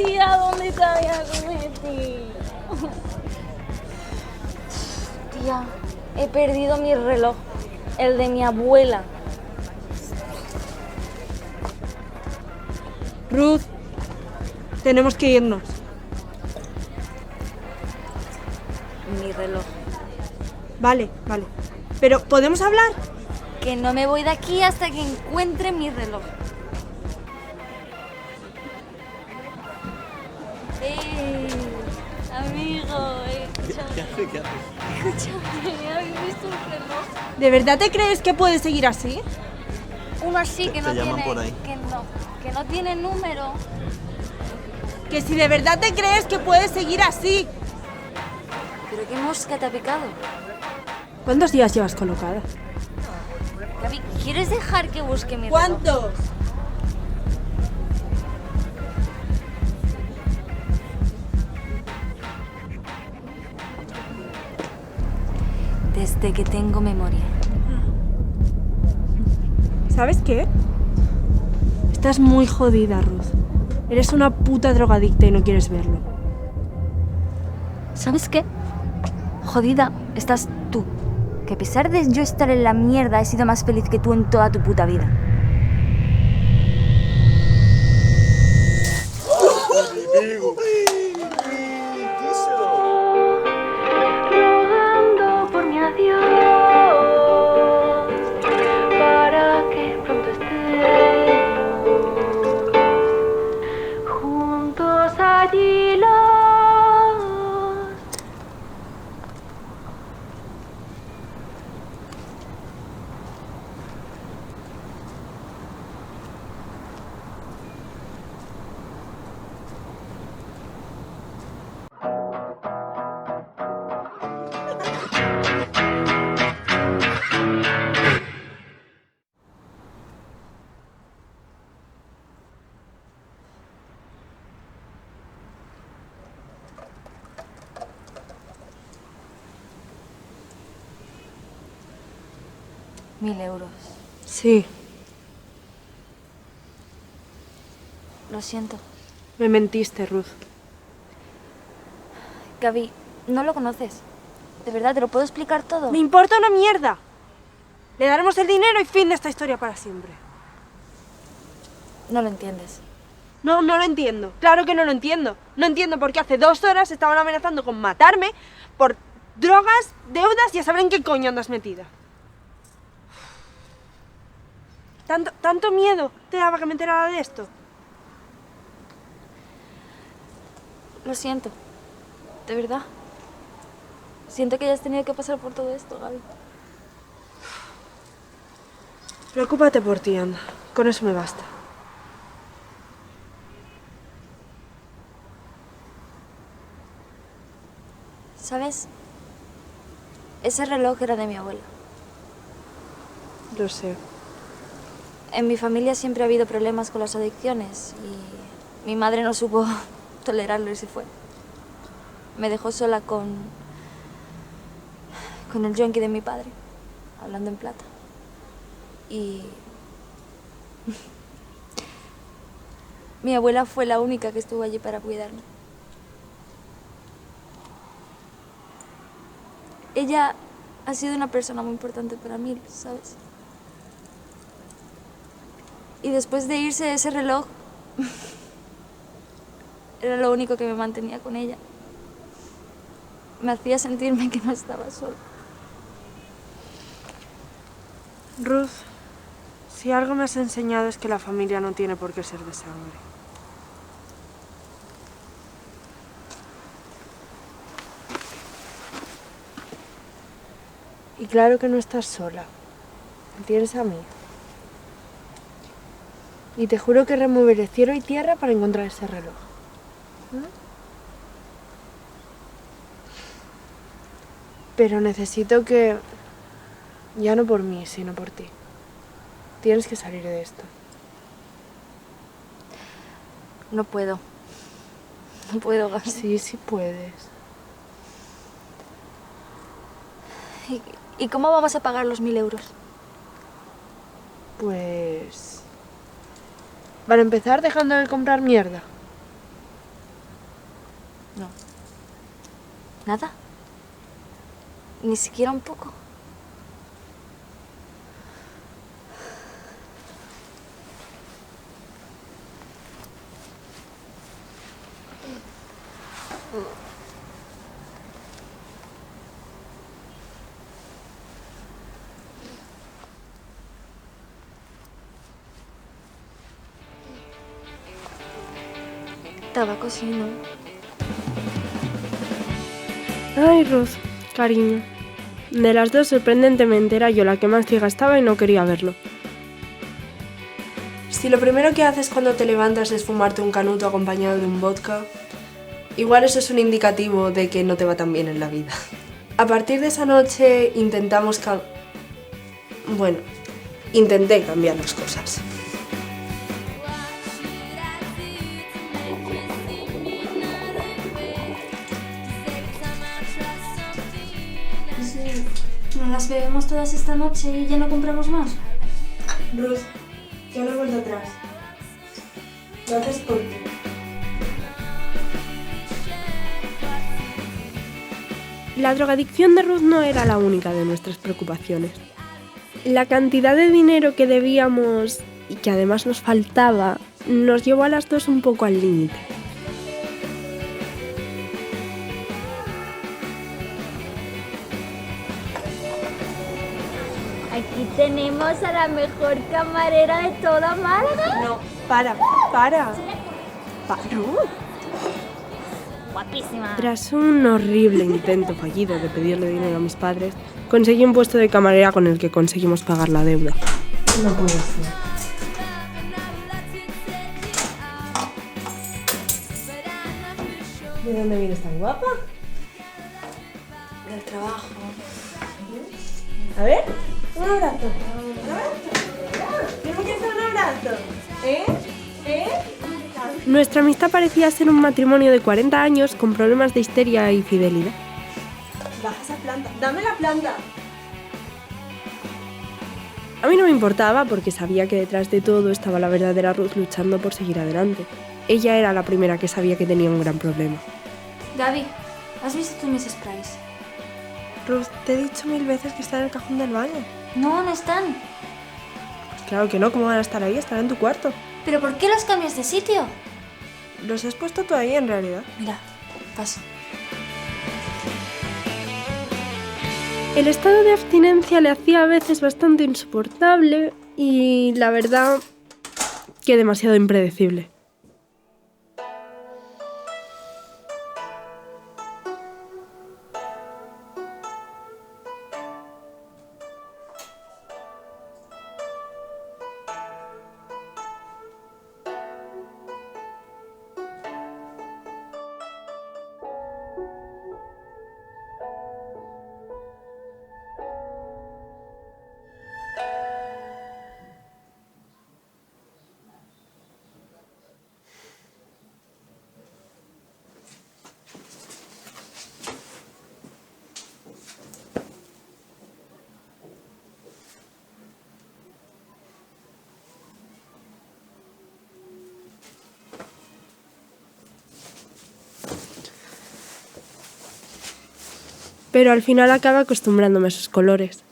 Tía, ¿dónde te habías metido? Tía, he perdido mi reloj, el de mi abuela. Ruth, tenemos que irnos. Mi reloj. Vale. Pero, ¿podemos hablar? Que no me voy de aquí hasta que encuentre mi reloj. Amigo, escúchame. ¿Qué haces? Escúchame, ¿habéis visto un reloj? ¿De verdad te crees que puedes seguir así? Uno así que Te no llaman tiene... por ahí. Que no tiene número. Que si de verdad te crees que puedes seguir así. ¿Pero qué mosca te ha picado? ¿Cuántos días llevas colocada? Gaby, ¿quieres dejar que busque mi reloj? ¿Cuántos? Desde que tengo memoria. ¿Sabes qué? Estás muy jodida, Ruth. Eres una puta drogadicta y no quieres verlo. ¿Sabes qué? Jodida, estás tú. Que a pesar de yo estar en la mierda, he sido más feliz que tú en toda tu puta vida. Rogando por mi adiós, para que pronto estemos juntos allí los. €1000. Sí, Lo siento. me mentiste, Ruth. Gaby, no lo conoces. De verdad, ¿te lo puedo explicar todo? Me importa una mierda. Le daremos el dinero y fin de esta historia para siempre. No lo entiendes. No lo entiendo. Claro que no lo entiendo. No entiendo por qué hace 2 horas estaban amenazando con matarme por drogas, deudas y a saber en qué coño andas metida. ¿Tanto miedo te daba que me enterara de esto? Lo siento. De verdad. Siento que hayas tenido que pasar por todo esto, Gaby. Preocúpate por ti, anda. Con eso me basta. ¿Sabes? Ese reloj era de mi abuela. Lo sé. En mi familia siempre ha habido problemas con las adicciones y mi madre no supo tolerarlo y se fue. Me dejó sola con el yonki de mi padre, hablando en plata. Y mi abuela fue la única que estuvo allí para cuidarme. Ella ha sido una persona muy importante para mí, ¿sabes? Y después de irse ese reloj, era lo único que me mantenía con ella. Me hacía sentirme que no estaba sola. Ruth, si algo me has enseñado es que la familia no tiene por qué ser de sangre. Y claro que no estás sola. Me tienes a mí. Y te juro que removeré cielo y tierra para encontrar ese reloj. Pero necesito que... Ya no por mí, sino por ti. Tienes que salir de esto. No puedo. No puedo, Gaby. Sí puedes. ¿Y cómo vamos a pagar los 1000 euros? Pues... Para empezar, dejando de comprar mierda. No. ¿Nada? Ni siquiera un poco. Tabaco sí, ¿no? Ay, Ruth, cariño. De las dos, sorprendentemente, era yo la que más ciega estaba y no quería verlo. Si lo primero que haces cuando te levantas es fumarte un canuto acompañado de un vodka, igual eso es un indicativo de que no te va tan bien en la vida. A partir de esa noche intentamos intenté cambiar las cosas. ¿Nos las bebemos todas esta noche y ya no compramos más? Ruth, ya no he vuelto atrás. Lo haces por ti. La drogadicción de Ruth no era la única de nuestras preocupaciones. La cantidad de dinero que debíamos y que además nos faltaba nos llevó a las dos un poco al límite. Aquí tenemos a la mejor camarera de toda Málaga. No, para. Ruth. Guapísima. Tras un horrible intento fallido de pedirle dinero a mis padres, conseguí un puesto de camarera con el que conseguimos pagar la deuda. No puede ser. ¿De dónde vienes tan guapa? Del trabajo. A ver, un abrazo. ¿No me quieres dar un abrazo? ¿Eh? Nuestra amistad parecía ser un matrimonio de 40 años con problemas de histeria y fidelidad. Baja esa planta. ¡Dame la planta! A mí no me importaba porque sabía que detrás de todo estaba la verdadera Ruth luchando por seguir adelante. Ella era la primera que sabía que tenía un gran problema. Gaby, ¿has visto tú mis sprays? Ruth, te he dicho 1000 veces que están en el cajón del baño. No, no están. Pues claro que no, ¿cómo van a estar ahí? Estarán en tu cuarto. ¿Pero por qué los cambias de sitio? Los has puesto tú ahí en realidad. Mira, paso. El estado de abstinencia le hacía a veces bastante insoportable y la verdad que demasiado impredecible. Pero al final acaba acostumbrándome a sus colores.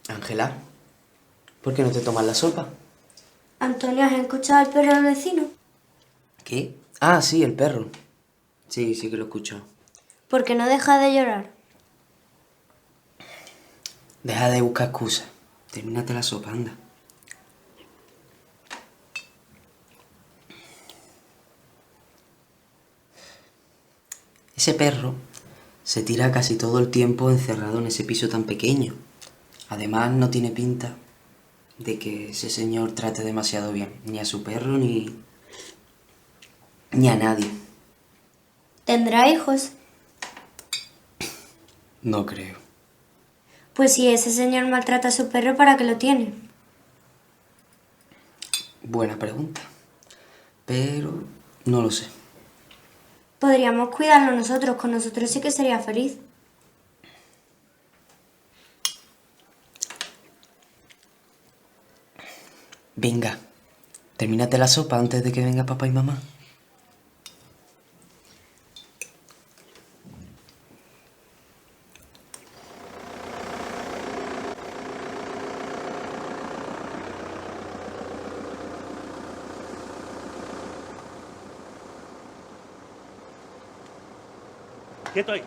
Ángela, ¿por qué no te tomas la sopa? Antonio, ¿has escuchado al perro del vecino? ¿Qué? Ah, sí, el perro. Sí, sí que lo escucho. ¿Por qué no deja de llorar? Deja de buscar excusas. Termínate la sopa, anda. Ese perro se tira casi todo el tiempo encerrado en ese piso tan pequeño. Además, no tiene pinta de que ese señor trate demasiado bien, ni a su perro ni a nadie. ¿Tendrá hijos? No creo. Pues si ese señor maltrata a su perro, ¿para qué lo tiene? Buena pregunta. Pero no lo sé. Podríamos cuidarlo nosotros, con nosotros sí que sería feliz. Venga, termínate la sopa antes de que venga papá y mamá. Quieto ahí.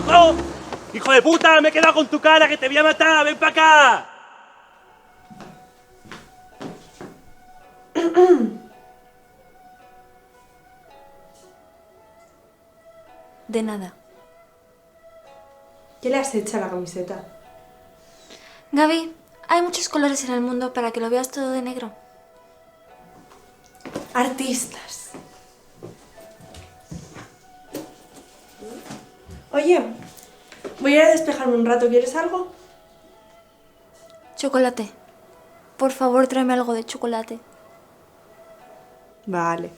¡No! ¡Hijo de puta! ¡Me he quedado con tu cara! ¡Que te voy a matar! ¡Ven para acá! De nada. ¿Qué le has hecho a la camiseta? Gaby, hay muchos colores en el mundo para que lo veas todo de negro. Artistas. Oye, voy a ir a despejarme un rato. ¿Quieres algo? Chocolate. Por favor, tráeme algo de chocolate. Vale.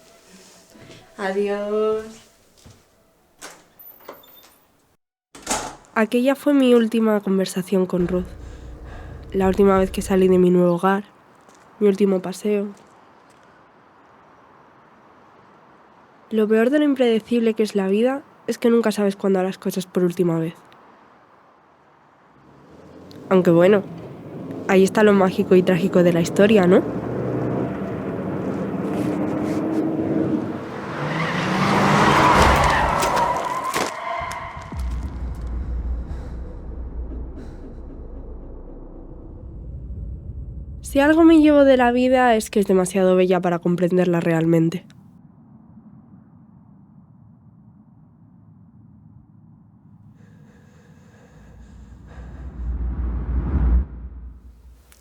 Adiós. Aquella fue mi última conversación con Ruth. La última vez que salí de mi nuevo hogar. Mi último paseo. Lo peor de lo impredecible que es la vida es que nunca sabes cuándo harás cosas por última vez. Aunque bueno, ahí está lo mágico y trágico de la historia, ¿no? Si algo me llevo de la vida es que es demasiado bella para comprenderla realmente.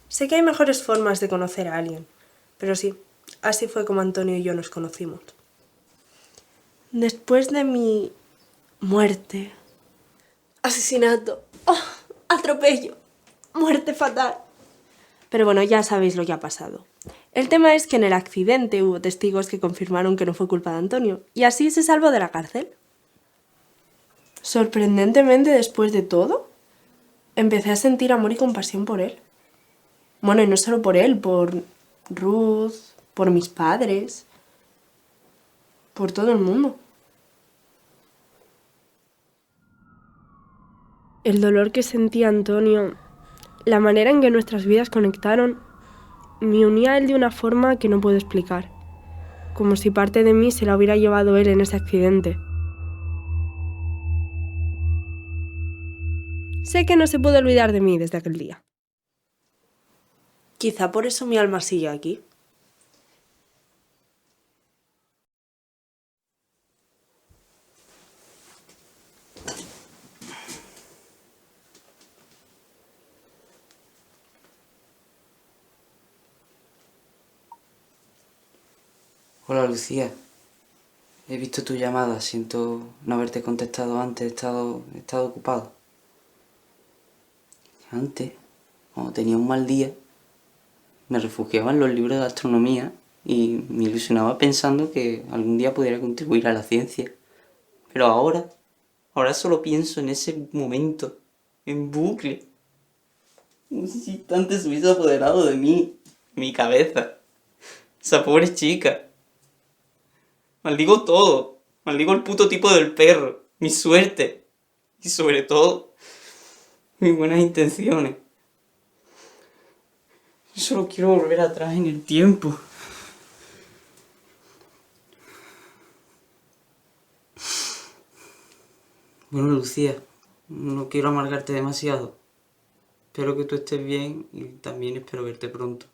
Sé que hay mejores formas de conocer a alguien, pero sí, así fue como Antonio y yo nos conocimos. Después de mi muerte, asesinato, atropello, muerte fatal. Pero bueno, ya sabéis lo que ha pasado. El tema es que en el accidente hubo testigos que confirmaron que no fue culpa de Antonio, y así se salvó de la cárcel. Sorprendentemente, después de todo, empecé a sentir amor y compasión por él. Bueno, y no solo por él, por Ruth, por mis padres, por todo el mundo. El dolor que sentía Antonio, la manera en que nuestras vidas conectaron, me unía a él de una forma que no puedo explicar, como si parte de mí se la hubiera llevado él en ese accidente. Sé que no se puede olvidar de mí desde aquel día. Quizá por eso mi alma sigue aquí. Hola Lucía, he visto tu llamada, siento no haberte contestado antes, he estado ocupado. Antes, cuando tenía un mal día, me refugiaba en los libros de astronomía y me ilusionaba pensando que algún día pudiera contribuir a la ciencia. Pero ahora solo pienso en ese momento, en bucle. Como si ese instante se hubiese apoderado de mí, mi cabeza. Esa pobre chica. Maldigo todo. Maldigo el puto tipo del perro. Mi suerte. y sobre todo mis buenas intenciones. Yo solo quiero volver atrás en el tiempo. Bueno, Lucía, no quiero amargarte demasiado. Espero que tú estés bien y también espero verte pronto.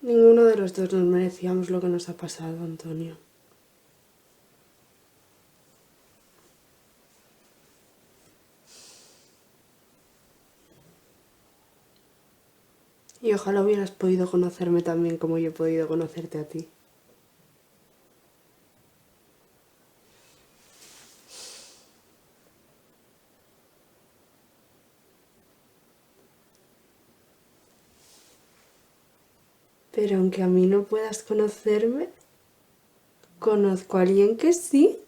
Ninguno de los dos nos merecíamos lo que nos ha pasado, Antonio. Y ojalá hubieras podido conocerme tan bien como yo he podido conocerte a ti. Pero aunque a mí no puedas conocerme, conozco a alguien que sí.